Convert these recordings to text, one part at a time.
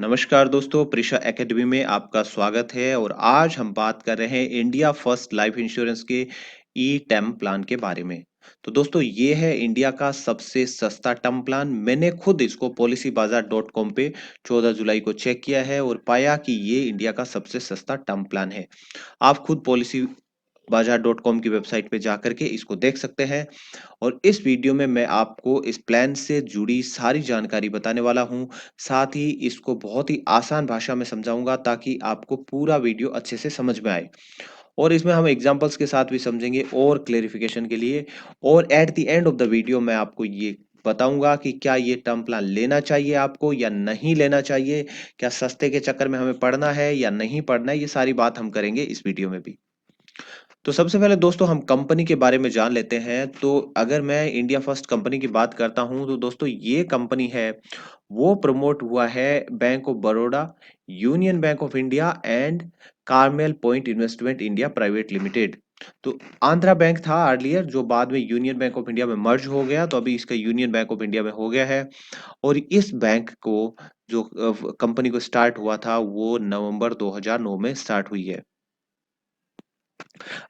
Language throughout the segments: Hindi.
नमस्कार दोस्तों, प्रिशा एकेडमी में आपका स्वागत है और आज हम बात कर रहे हैं इंडिया फर्स्ट लाइफ इंश्योरेंस के ई टर्म प्लान के बारे में। तो दोस्तों ये है इंडिया का सबसे सस्ता टर्म प्लान। मैंने खुद इसको पॉलिसी बाजार डॉट कॉम पे 14 जुलाई को चेक किया है और पाया कि ये इंडिया का सबसे सस्ता टर्म प्लान है। आप खुद पॉलिसी बाजार डॉट कॉम की वेबसाइट पे जाकर के इसको देख सकते हैं। और इस वीडियो में मैं आपको इस प्लान से जुड़ी सारी जानकारी बताने वाला हूं। साथ ही इसको बहुत ही आसान भाषा में समझाऊंगा ताकि आपको पूरा वीडियो अच्छे से समझ में आए। और इसमें हम एग्जांपल्स के साथ भी समझेंगे और क्लेरिफिकेशन के लिए। और at the end of the video मैं आपको ये बताऊंगा कि क्या ये टर्म प्लान लेना चाहिए आपको या नहीं लेना चाहिए, क्या सस्ते के चक्कर में हमें पड़ना है या नहीं पड़ना है, ये सारी बात हम करेंगे इस वीडियो में भी। तो सबसे पहले दोस्तों हम कंपनी के बारे में जान लेते हैं। तो अगर मैं इंडिया फर्स्ट कंपनी की बात करता हूं तो दोस्तों ये कंपनी है वो प्रमोट हुआ है bank of Baroda, union bank of India and Carmel point investment India private limited. तो आंध्रा बैंक था अर्लियर जो बाद में यूनियन बैंक ऑफ इंडिया में मर्ज हो गया, तो अभी इसका यूनियन बैंक ऑफ इंडिया में हो गया है। और इस बैंक को जो कंपनी को स्टार्ट हुआ था वो नवंबर 2009 में स्टार्ट हुई है।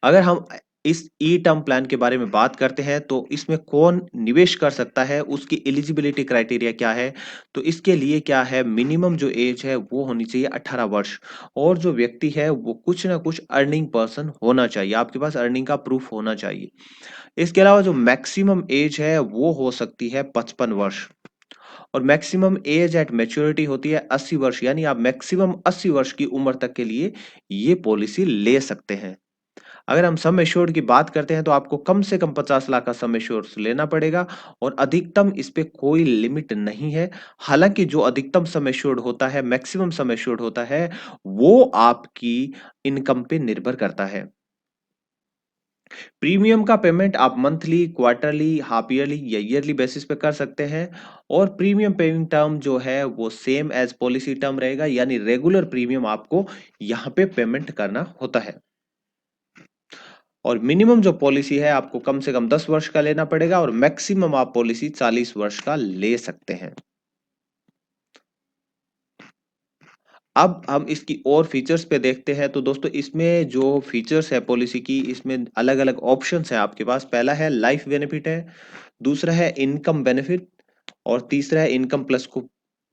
अगर हम इस ई टर्म प्लान के बारे में बात करते हैं तो इसमें कौन निवेश कर सकता है, उसकी एलिजिबिलिटी क्राइटेरिया क्या है। तो इसके लिए क्या है, मिनिमम जो एज है वो होनी चाहिए 18 वर्ष। और जो व्यक्ति है वो कुछ ना कुछ अर्निंग पर्सन होना चाहिए, आपके पास अर्निंग का प्रूफ होना चाहिए। इसके अलावा जो मैक्सिमम एज है वो हो सकती है 55 वर्ष। और मैक्सिमम एज एट मैच्योरिटी होती है 80 वर्ष, यानी आप मैक्सिमम 80 वर्ष की उम्र तक के लिए ये पॉलिसी ले सकते हैं। अगर हम सम एश्योर्ड की बात करते हैं तो आपको कम से कम 50 लाख का सम एश्योर्ड लेना पड़ेगा और अधिकतम इस पे कोई लिमिट नहीं है। हालांकि जो अधिकतम सम एश्योर्ड होता है, मैक्सिमम सम एश्योर्ड होता है, वो आपकी इनकम पे निर्भर करता है। प्रीमियम का पेमेंट आप मंथली, क्वार्टरली, हाफ ईयरली या ईयरली बेसिस पे कर सकते हैं। और प्रीमियम पेइंग टर्म जो है वो सेम एज पॉलिसी टर्म रहेगा, यानी रेगुलर प्रीमियम आपको यहाँ पे पेमेंट करना होता है। और मिनिमम जो पॉलिसी है आपको कम से कम 10 वर्ष का लेना पड़ेगा और मैक्सिमम आप पॉलिसी 40 वर्ष का ले सकते हैं। अब हम इसकी और फीचर्स पे देखते हैं। तो दोस्तों इसमें जो फीचर्स है पॉलिसी की, इसमें अलग अलग ऑप्शंस है आपके पास। पहला है लाइफ बेनिफिट है, दूसरा है इनकम बेनिफिट, और तीसरा है इनकम प्लस को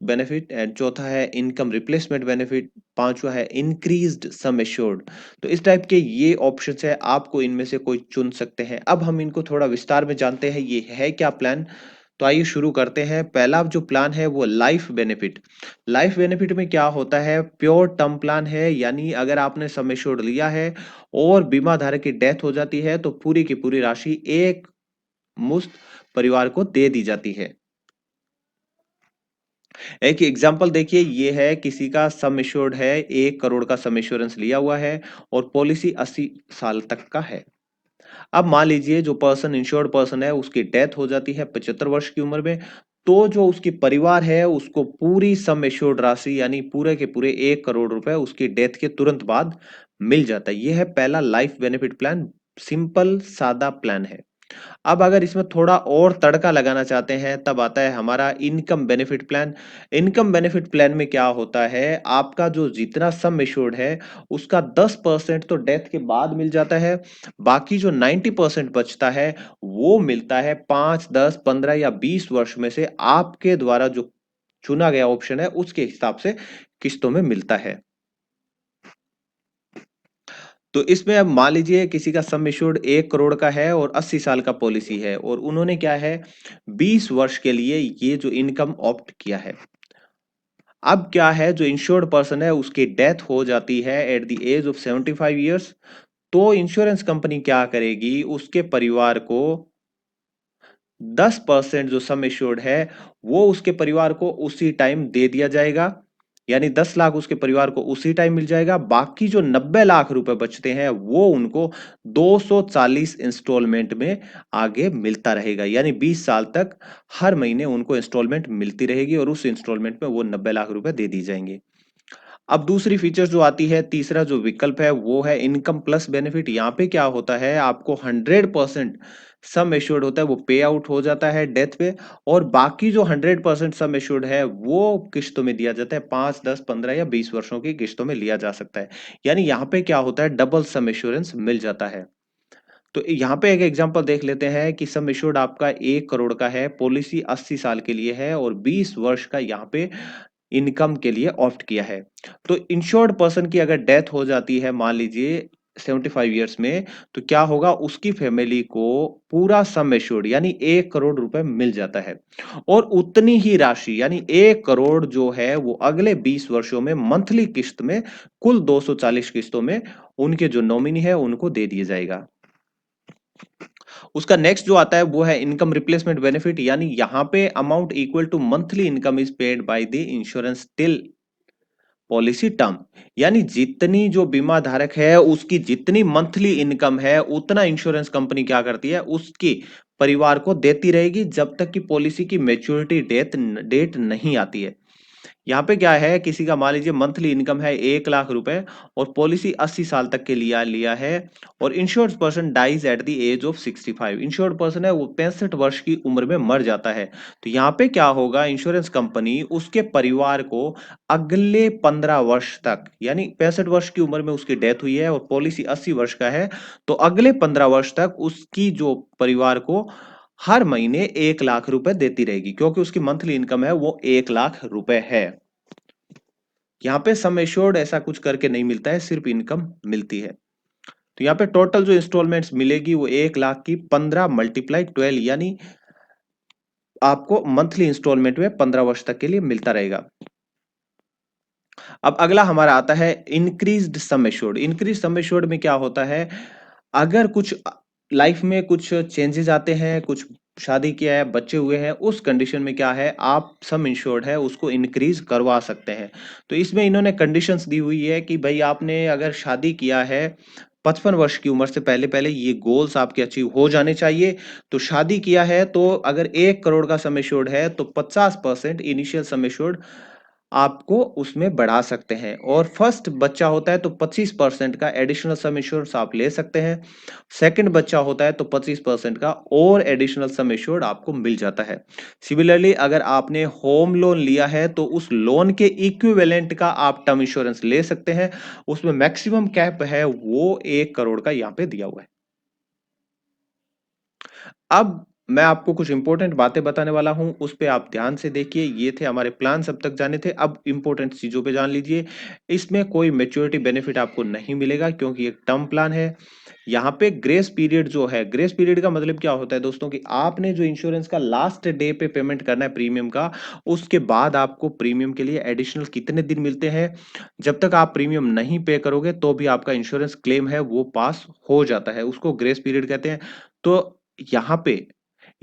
बेनिफिट, एंड चौथा है इनकम रिप्लेसमेंट बेनिफिट, पांचवा है इंक्रीज्ड सम एश्योर्ड। तो इस टाइप के ये ऑप्शंस है, आपको इनमें से कोई चुन सकते हैं। अब हम इनको थोड़ा विस्तार में जानते हैं ये है क्या प्लान। तो आइए शुरू करते हैं। पहला जो प्लान है वो लाइफ बेनिफिट। लाइफ बेनिफिट में क्या होता है, प्योर टर्म प्लान है, यानी अगर आपने सम एश्योर्ड लिया है और बीमा धारक की डेथ हो जाती है तो पूरी की पूरी राशि एक मुश्त परिवार को दे दी जाती है। एक एग्जांपल देखिए, ये है किसी का सम एश्योर्ड है, 1 करोड़ का सम एश्योरेंस लिया हुआ है और पॉलिसी 80 साल तक का है। अब मान लीजिए जो पर्सन इंश्योर्ड पर्सन है उसकी डेथ हो जाती है 75 वर्ष की उम्र में। तो जो उसकी परिवार है उसको पूरी सम एश्योर्ड राशि यानी पूरे के पूरे 1 करोड़ रुपए उसकी डेथ के तुरंत बाद मिल जाता है। यह है पहला लाइफ बेनिफिट प्लान। सिंपल सादा प्लान है। अब अगर इसमें थोड़ा और तड़का लगाना चाहते हैं तब आता है हमारा income benefit plan. Income benefit plan में क्या होता है, आपका जो जितना सम एश्योर्ड है उसका 10% तो डेथ के बाद मिल जाता है। बाकी जो 90% बचता है वो मिलता है 5, 10, 15 या 20 वर्ष में से आपके द्वारा जो चुना गया ऑप्शन है उसके हिसाब से किस्तों में मिलता है। तो इसमें अब मान लीजिए किसी का सम एश्योर्ड 1 करोड़ का है और 80 साल का पॉलिसी है और उन्होंने क्या है 20 वर्ष के लिए ये जो इनकम ऑप्ट किया है। अब क्या है, जो इंश्योर्ड पर्सन है उसकी डेथ हो जाती है at the age of 75 years. तो इंश्योरेंस कंपनी क्या करेगी, उसके परिवार को 10% जो सम एश्योर्ड है वो उसके परिवार को उसी टाइम दे दिया जाएगा। यानी 10 लाख उसके परिवार को उसी टाइम मिल जाएगा। बाकी जो 90 लाख रुपए बचते हैं वो उनको 240 इंस्टॉलमेंट में आगे मिलता रहेगा, यानी 20 साल तक हर महीने उनको इंस्टॉलमेंट मिलती रहेगी और उस इंस्टॉलमेंट में वो 90 लाख रुपए दे दी जाएंगे। अब दूसरी फीचर जो आती है, तीसरा जो विकल्प है वो है इनकम प्लस बेनिफिट। यहाँ पे क्या होता है, आपको 100% सम एश्योर्ड होता है वो पे आउट हो जाता है डेथ पे, और बाकी जो 100% सम एश्योर्ड है वो किश्तों में दिया जाता है, 5, 10, 15 या 20 वर्षों की किश्तों में लिया जा सकता है। यानी यहाँ पे क्या होता है, डबल सम एश्योरेंस मिल जाता है। तो यहाँ पे एक एग्जांपल देख लेते हैं कि सम एश्योर्ड आपका 1 करोड़ का है, पॉलिसी 80 साल के लिए है और 20 वर्ष का यहाँ पे इनकम के लिए ऑप्ट किया है। तो इंश्योर्ड पर्सन की अगर डेथ हो जाती है मान लीजिए 75 ईयर्स में, तो क्या होगा, उसकी फैमिली को पूरा सम एश्योर्ड यानी 1 करोड़ रुपए मिल जाता है, और उतनी ही राशि यानी 1 करोड़ जो है वो अगले 20 वर्षों में मंथली किस्त में कुल 240 किस्तों में उनके जो नॉमिनी है उनको दे दिया जाएगा। उसका नेक्स्ट जो आता है वो है इनकम रिप्लेसमेंट बेनिफिट, यानी यहां पे amount equal to monthly income is paid by the insurance till policy term. यानी जितनी जो बीमा धारक है उसकी जितनी मंथली इनकम है उतना इंश्योरेंस कंपनी क्या करती है, उसकी परिवार को देती रहेगी जब तक कि पॉलिसी की मैच्योरिटी डेट नहीं आती है। यहाँ पे क्या है, किसी का मान लीजिए मंथली इनकम है 1 लाख रुपए और पॉलिसी 80 साल तक के लिया लिया है, और insured person dies at the age of 65। Insured person है वो 65 वर्ष की उम्र में मर जाता है। तो यहाँ पे क्या होगा, इंश्योरेंस कंपनी उसके परिवार को अगले 15 वर्ष तक, यानी 65 वर्ष की उम्र में उसकी डेथ हुई है और पॉलिसी 80 वर्ष का है, तो अगले 15 वर्ष तक उसकी जो परिवार को हर महीने 1 लाख रुपए देती रहेगी, क्योंकि उसकी मंथली इनकम है वो 1 लाख रुपए है। यहाँ पे सम एश्योर्ड ऐसा कुछ करके नहीं मिलता है, सिर्फ इनकम मिलती है। तो यहाँ पे टोटल जो इंस्टॉलमेंट्स मिलेगी वो 1 लाख की 15 × 12 यानी आपको मंथली इंस्टॉलमेंट में 15 वर्ष तक के लिए मिलता रहेगा। अब अगला हमारा आता है increased sum assured. Increase sum assured में क्या होता है, अगर कुछ लाइफ में कुछ चेंजेस आते हैं, कुछ शादी किया है, बच्चे हुए हैं, उस कंडीशन में क्या है, आप सम इंश्योर्ड है उसको इंक्रीज करवा सकते हैं। तो इसमें इन्होंने कंडीशंस दी हुई है कि भाई आपने अगर शादी किया है 55 वर्ष की उम्र से पहले पहले, ये गोल्स आपके अचीव हो जाने चाहिए। तो शादी किया है तो अगर 1 करोड़ का सम एश्योर्ड है तो 50% इनिशियल सम एश्योर्ड आपको उसमें बढ़ा सकते हैं, और फर्स्ट बच्चा होता है तो 25% का एडिशनल सम एश्योर्ड आप ले सकते हैं। सेकंड बच्चा होता है तो 25% का और एडिशनल सम एश्योर्ड आपको मिल जाता है। सिमिलरली अगर आपने होम लोन लिया है तो उस लोन के इक्विवेलेंट का आप टर्म इंश्योरेंस ले सकते हैं, उसमें मैक्सिमम कैप है वो 1 करोड़ का यहाँ पे दिया हुआ है। अब मैं आपको कुछ इंपॉर्टेंट बातें बताने वाला हूं, उस पे आप ध्यान से देखिए। ये थे हमारे प्लान, सब तक जाने थे, अब इंपॉर्टेंट चीजों पे जान लीजिए। इसमें कोई मैच्योरिटी बेनिफिट आपको नहीं मिलेगा क्योंकि एक टर्म प्लान है। यहाँ पे ग्रेस पीरियड जो है, ग्रेस पीरियड का मतलब क्या होता है दोस्तों, कि आपने जो इंश्योरेंस का लास्ट डे पे पेमेंट करना है प्रीमियम का, उसके बाद आपको प्रीमियम के लिए एडिशनल कितने दिन मिलते हैं। जब तक आप प्रीमियम नहीं पे करोगे तो भी आपका इंश्योरेंस क्लेम है वो पास हो जाता है, उसको ग्रेस पीरियड कहते हैं। तो यहाँ पे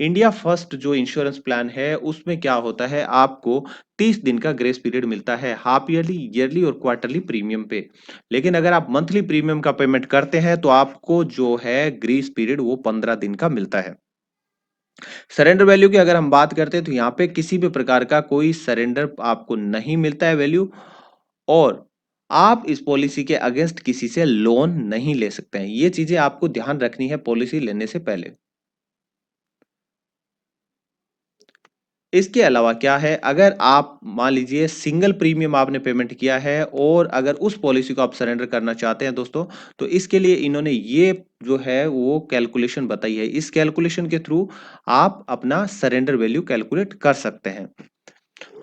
इंडिया फर्स्ट जो इंश्योरेंस प्लान है उसमें क्या होता है, आपको 30 दिन का ग्रेस पीरियड मिलता है, हाफ ईयरली, ईयरली और क्वार्टरली प्रीमियम पे। लेकिन अगर आप मंथली प्रीमियम का पेमेंट करते हैं तो आपको जो है ग्रेस पीरियड वो 15 दिन का मिलता है। सरेंडर वैल्यू की अगर हम बात करते हैं तो यहाँ पे किसी भी प्रकार का कोई सरेंडर आपको नहीं मिलता है वैल्यू, और आप इस पॉलिसी के अगेंस्ट किसी से लोन नहीं ले सकते हैं। ये चीजें आपको ध्यान रखनी है पॉलिसी लेने से पहले। इसके अलावा क्या है, अगर आप मान लीजिए सिंगल प्रीमियम आपने पेमेंट किया है और अगर उस पॉलिसी को आप सरेंडर करना चाहते हैं दोस्तों, तो इसके लिए इन्होंने ये जो है वो कैलकुलेशन बताई है। इस कैलकुलेशन के थ्रू आप अपना सरेंडर वैल्यू कैलकुलेट कर सकते हैं।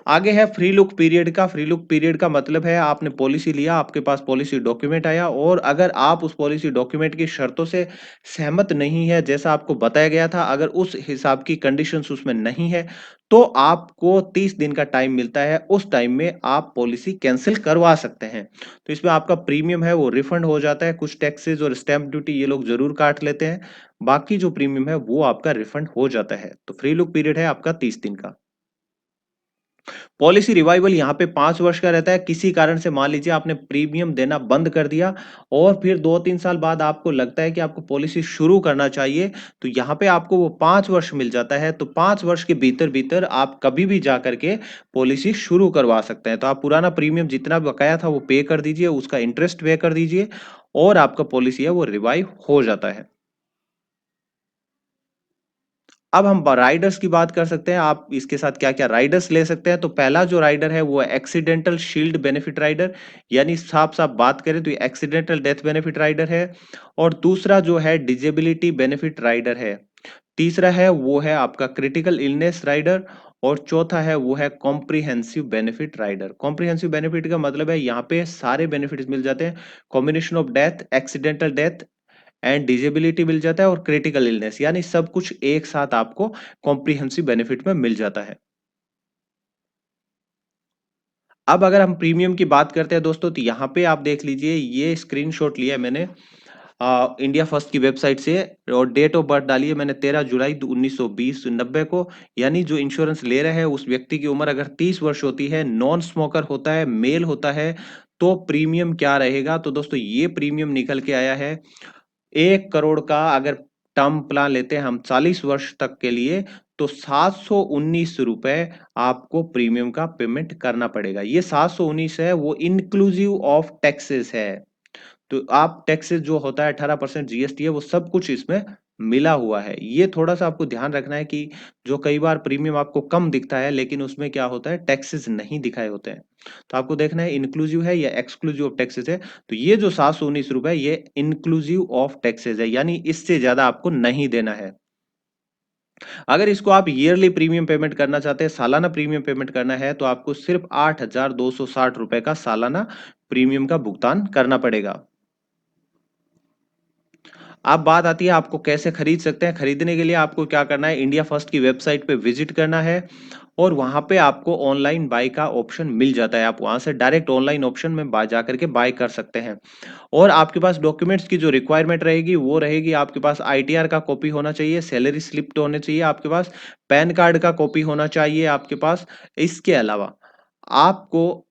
आगे है फ्री लुक पीरियड का। फ्री लुक पीरियड का मतलब है आपने पॉलिसी लिया, आपके पास पॉलिसी डॉक्यूमेंट आया, और अगर आप उस पॉलिसी डॉक्यूमेंट की शर्तों से सहमत नहीं है जैसा आपको बताया गया था, अगर उस हिसाब की कंडीशंस उसमें नहीं है, तो आपको 30 दिन का टाइम मिलता है। उस टाइम में आप पॉलिसी कैंसिल करवा सकते हैं। तो इसमें आपका प्रीमियम है वो रिफंड हो जाता है, कुछ टैक्सेस और स्टैंप ड्यूटी ये लोग जरूर काट लेते हैं, बाकी जो प्रीमियम है वो आपका रिफंड हो जाता है। तो फ्री लुक पीरियड है आपका 30 दिन का। पॉलिसी रिवाइवल यहाँ पे 5 वर्ष का रहता है। किसी कारण से मान लीजिए आपने प्रीमियम देना बंद कर दिया और फिर 2-3 साल बाद आपको लगता है कि आपको पॉलिसी शुरू करना चाहिए, तो यहाँ पे आपको वो 5 वर्ष मिल जाता है। तो 5 वर्ष के भीतर भीतर आप कभी भी जा करके पॉलिसी शुरू करवा सकते हैं। तो आप पुराना प्रीमियम जितना बकाया था वो पे कर दीजिए, उसका इंटरेस्ट पे कर दीजिए, और आपका पॉलिसी है वो रिवाइव हो जाता है। अब हम राइडर्स की बात कर सकते हैं, आप इसके साथ क्या-क्या राइडर्स ले सकते हैं। तो पहला जो राइडर है वो है एक्सीडेंटल शील्ड बेनिफिट राइडर, यानी साफ-साफ बात करें तो ये एक्सीडेंटल डेथ बेनिफिट राइडर है। और दूसरा जो है डिजेबिलिटी बेनिफिट राइडर है। तीसरा है वो है आपका क्रिटिकल इलनेस राइडर। और चौथा है वो है comprehensive benefit rider. Comprehensive benefit का मतलब है यहाँ पे सारे बेनिफिट्स मिल जाते हैं। Combination of death, accidental death and disability मिल जाता है और क्रिटिकल इलनेस, यानी सब कुछ एक साथ आपको कॉम्प्रिहेंसिव बेनिफिट में मिल जाता है। अब अगर हम प्रीमियम की बात करते हैं दोस्तों, तो यहाँ पे आप देख लीजिए, ये स्क्रीनशॉट लिया है मैंने इंडिया फर्स्ट की वेबसाइट से। और डेट ऑफ बर्थ डाली है मैंने 13 जुलाई 1920 90 को। यानी जो इंश्योरेंस ले रहा है उस व्यक्ति की उम्र अगर 30 वर्ष होती है, नॉन स्मोकर होता है, मेल होता है, तो प्रीमियम क्या रहेगा। तो दोस्तों ये प्रीमियम निकल के आया है 1 करोड़ का। अगर टर्म प्लान लेते हैं हम 40 वर्ष तक के लिए, तो 719 रुपए आपको प्रीमियम का पेमेंट करना पड़ेगा। ये 719 है वो इंक्लूसिव ऑफ टैक्सेस है। तो आप टैक्सेस जो होता है 18% जीएसटी है, वो सब कुछ इसमें मिला हुआ है। ये थोड़ा सा आपको ध्यान रखना है कि जो कई बार प्रीमियम आपको कम दिखता है लेकिन उसमें क्या होता है, टैक्सेस नहीं दिखाए होते हैं। तो आपको देखना है इंक्लूसिव है या एक्सक्लूसिव ऑफ टैक्सेस है। तो ये जो 719 रुपए ये इंक्लूसिव ऑफ टैक्सेस है, यानी इससे ज्यादा आपको नहीं देना है। अगर इसको आप ईयरली प्रीमियम पेमेंट करना चाहते हैं, सालाना प्रीमियम पेमेंट करना है, तो आपको सिर्फ 8,260 रुपए का सालाना प्रीमियम का भुगतान करना पड़ेगा। अब बात आती है आपको कैसे खरीद सकते हैं। खरीदने के लिए आपको क्या करना है, इंडिया फर्स्ट की वेबसाइट पे विजिट करना है। और वहां पे आपको ऑनलाइन बाय का ऑप्शन मिल जाता है। आप वहां से डायरेक्ट ऑनलाइन ऑप्शन में बाय जा करके बाय कर सकते हैं। और आपके पास डॉक्यूमेंट्स की जो रिक्वायरमेंट रहेगी वो रहेगी, आपके पास आईटीआर का कॉपी होना चाहिए, सैलरी स्लिप तो होने चाहिए आपके पास, पैन कार्ड का कॉपी होना चाहिए आपके पास। इसके अलावा आपको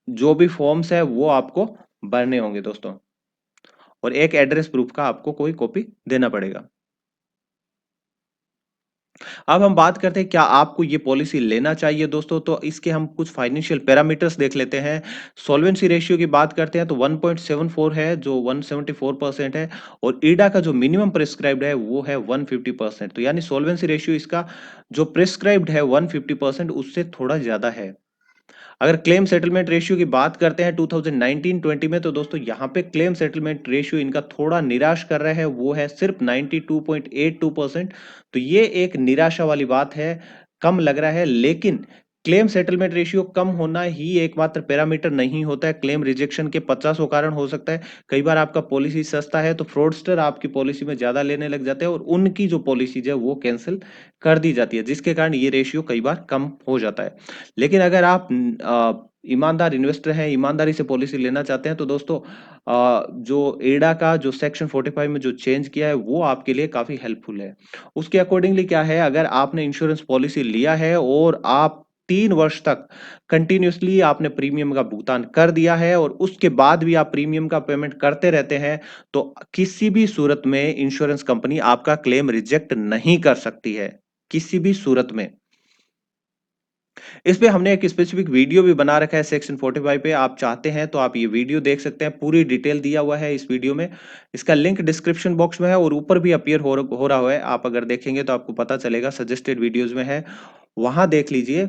जो भी फॉर्म्स है वो आपको भरने होंगे दोस्तों। और एक एड्रेस प्रूफ का आपको कोई कॉपी देना पड़ेगा। अब हम बात करते हैं क्या आपको ये पॉलिसी लेना चाहिए दोस्तों, तो इसके हम कुछ फाइनेंशियल पैरामीटर्स देख लेते हैं। सॉल्वेंसी रेशियो की बात करते हैं तो 1.74 है, जो 174% है। और ईडा का जो मिनिमम प्रिस्क्राइब्ड है वो है 150%। तो यानी सॉल्वेंसी रेशियो इसका जो प्रिस्क्राइब्ड है 150% उससे थोड़ा ज्यादा है। अगर क्लेम सेटलमेंट रेशियो की बात करते हैं 2019-20 में, तो दोस्तों यहाँ पे क्लेम सेटलमेंट रेशियो इनका थोड़ा निराश कर रहा है, वो है सिर्फ 92.82%। तो ये एक निराशा वाली बात है, कम लग रहा है। लेकिन क्लेम सेटलमेंट रेशियो कम होना ही एकमात्र पैरामीटर नहीं होता है। क्लेम रिजेक्शन के 50 कारण हो सकता है। कई बार आपका पॉलिसी सस्ता है तो फ्रॉडस्टर आपकी पॉलिसी में ज्यादा लेने लग जाते हैं और उनकी जो पॉलिसीज है वो कैंसिल कर दी जाती है, जिसके कारण ये रेशियो कई बार कम हो जाता है। लेकिन अगर आप ईमानदार इन्वेस्टर हैं, ईमानदारी से पॉलिसी लेना चाहते हैं, तो दोस्तों जो एडा का जो सेक्शन 45 में जो चेंज किया है वो आपके लिए काफी हेल्पफुल है। उसके अकॉर्डिंगली क्या है, अगर आपने इंश्योरेंस पॉलिसी लिया है और आप 3 वर्ष तक कंटिन्यूसली आपने प्रीमियम का भुगतान कर दिया है और उसके बाद भी आप प्रीमियम का पेमेंट करते रहते हैं, तो किसी भी सूरत में इंश्योरेंस कंपनी आपका क्लेम रिजेक्ट नहीं कर सकती है, किसी भी सूरत में। इस पे हमने एक स्पेसिफिक वीडियो भी बना रखा है सेक्शन 45 पे, आप चाहते हैं तो आप ये वीडियो देख सकते हैं, पूरी डिटेल दिया हुआ है इस वीडियो में। इसका लिंक डिस्क्रिप्शन बॉक्स में है और ऊपर भी अपीयर हो रहा है, आप अगर देखेंगे तो आपको पता चलेगा, सजेस्टेड वीडियोज में है, वहां देख लीजिए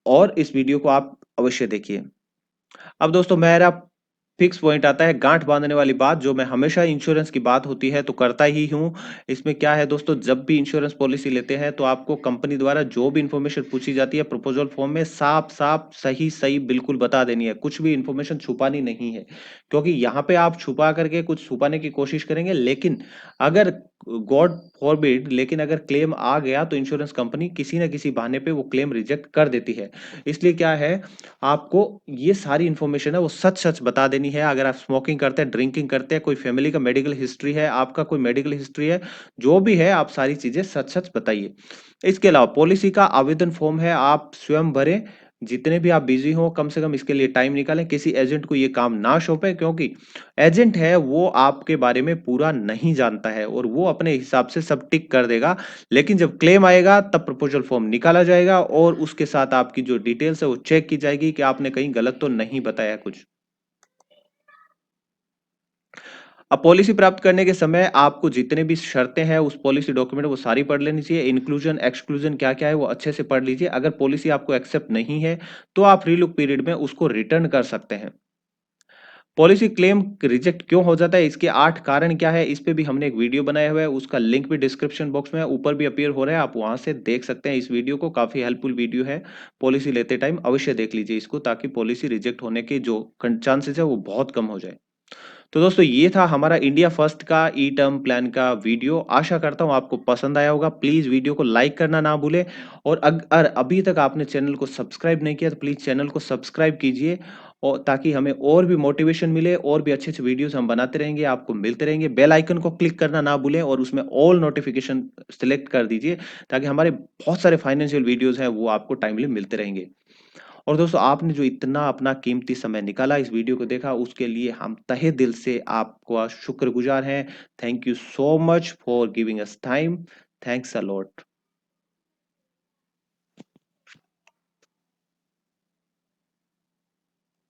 और इस वीडियो को आप अवश्य देखिए। अब दोस्तों मेरा फिक्स पॉइंट आता है, गांठ बांधने वाली बात, जो मैं हमेशा इंश्योरेंस की बात होती है तो करता ही हूं। इसमें क्या है दोस्तों, जब भी इंश्योरेंस पॉलिसी लेते हैं तो आपको कंपनी द्वारा जो भी इंफॉर्मेशन पूछी जाती है प्रपोजल फॉर्म में साफ साफ सही सही बिल्कुल बता देनी है, कुछ भी इंफॉर्मेशन छुपानी नहीं है। क्योंकि यहाँ पे आप छुपा करके कुछ छुपाने की कोशिश करेंगे, लेकिन अगर गॉड फॉरबिड लेकिन अगर क्लेम आ गया तो इंश्योरेंस कंपनी किसी ना किसी बहाने पे वो क्लेम रिजेक्ट कर देती है। इसलिए क्या है, आपको ये सारी इंफॉर्मेशन है वो सच सच बता देनी है। अगर आप स्मोकिंग करते हैं, ड्रिंकिंग करते हैं, कोई फैमिली का मेडिकल हिस्ट्री है, आपका कोई मेडिकल हिस्ट्री है, जो भी है आप सारी चीजें सच सच बताइए। इसके अलावा पॉलिसी का आवेदन फॉर्म है, आप स्वयं भरें। जितने भी आप बिजी हो कम से कम इसके लिए टाइम निकालें, किसी एजेंट को ये काम ना सौंपे, क्योंकि एजेंट है वो आपके बारे में पूरा नहीं जानता है और वो अपने हिसाब से सब टिक कर देगा। लेकिन जब क्लेम आएगा तब प्रपोजल फॉर्म निकाला जाएगा और उसके साथ आपकी जो डिटेल्स है वो चेक की जाएगी कि आपने कहीं गलत तो नहीं बताया कुछ। अब पॉलिसी प्राप्त करने के समय आपको जितने भी शर्तें हैं उस पॉलिसी डॉक्यूमेंट वो सारी पढ़ लेनी चाहिए। इंक्लूजन, एक्सक्लूजन क्या-क्या है वो अच्छे से पढ़ लीजिए। अगर पॉलिसी आपको एक्सेप्ट नहीं है, तो आप रीलुक पीरियड में उसको रिटर्न कर सकते हैं। पॉलिसी क्लेम रिजेक्ट क्यों हो जाता है, इसके 8 कारण क्या है, इस पे भी हमने एक वीडियो बनाया हुआ है, उसका लिंक भी डिस्क्रिप्शन बॉक्स में है, ऊपर भी अपीयर हो रहा है, आप वहाँ से देख सकते हैं इस वीडियो को, काफ़ी हेल्पफुल वीडियो है। पॉलिसी लेते टाइम अवश्य देख लीजिए इसको ताकि पॉलिसी रिजेक्ट होने के जो चांसेस है वो बहुत कम हो जाए। तो दोस्तों ये था हमारा इंडिया फर्स्ट का ई टर्म प्लान का वीडियो। आशा करता हूँ आपको पसंद आया होगा। प्लीज वीडियो को लाइक करना ना भूलें और अगर अभी तक आपने चैनल को सब्सक्राइब नहीं किया तो प्लीज चैनल को सब्सक्राइब कीजिए और ताकि हमें और भी मोटिवेशन मिले और भी अच्छे अच्छे वीडियोस हम बनाते रहेंगे, आपको मिलते रहेंगे। बेल आइकन को क्लिक करना ना भूलें और उसमें ऑल नोटिफिकेशन सिलेक्ट कर दीजिए ताकि हमारे बहुत सारे फाइनेंशियल वीडियोस हैं वो आपको टाइमली मिलते रहेंगे। और दोस्तों आपने जो इतना अपना कीमती समय निकाला इस वीडियो को देखा उसके लिए हम तहे दिल से आपका शुक्रगुजार हैं। Thank you so much for giving us time. Thanks a lot.